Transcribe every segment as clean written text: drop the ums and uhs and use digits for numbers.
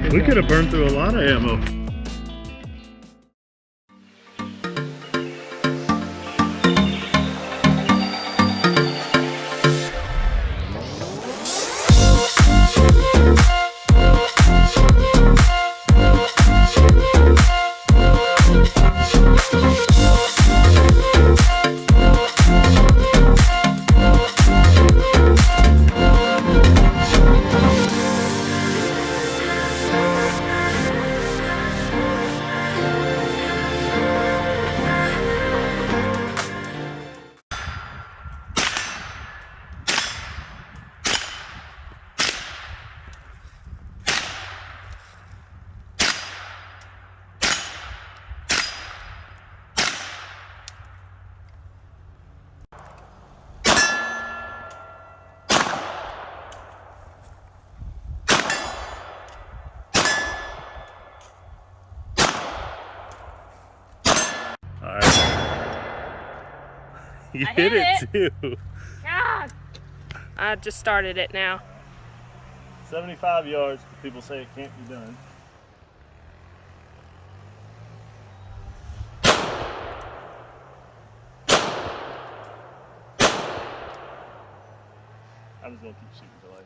We could have burned through a lot of ammo. You hit it too. God. I just started it now. 75 yards. People say it can't be done. I'm just gonna keep shooting until I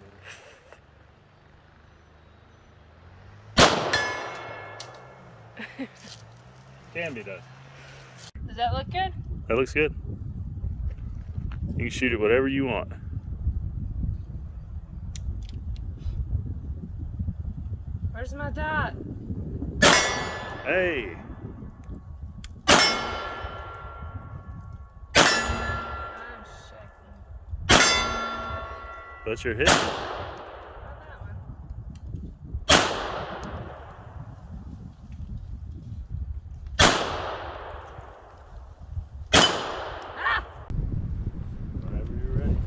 hit it. Can be done. Does that look good? That looks good. You can shoot it whatever you want. Where's my dot? Hey. I'm shaking. But you're hitting. Not that one. Ah! Whenever you're ready.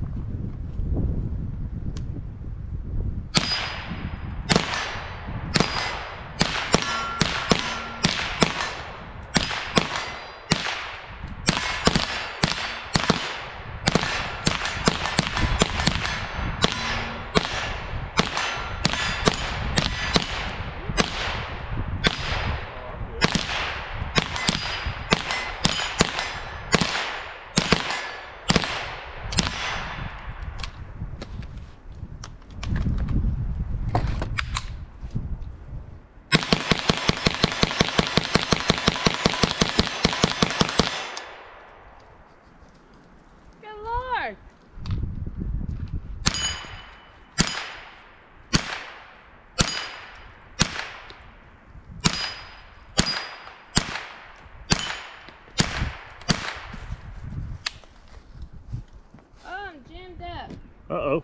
Jammed up. Uh-oh.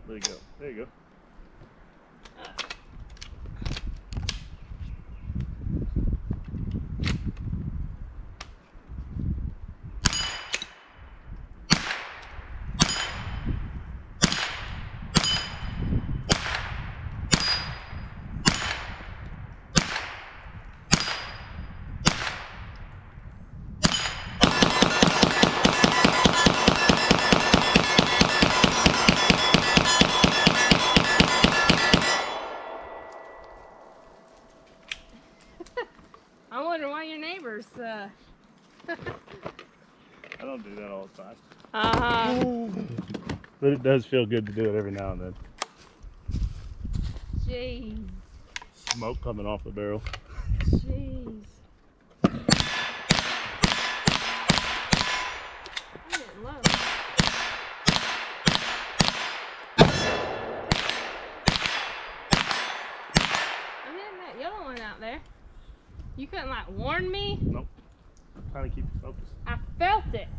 There you go. There you go. I wonder why your neighbors, I don't do that all the time. Uh-huh. But it does feel good to do it every now and then. Jeez. Smoke coming off the barrel. Jeez. Get it low. I'm hitting that yellow one out there. You couldn't like warn me? Nope. Trying to keep you focused. I felt it.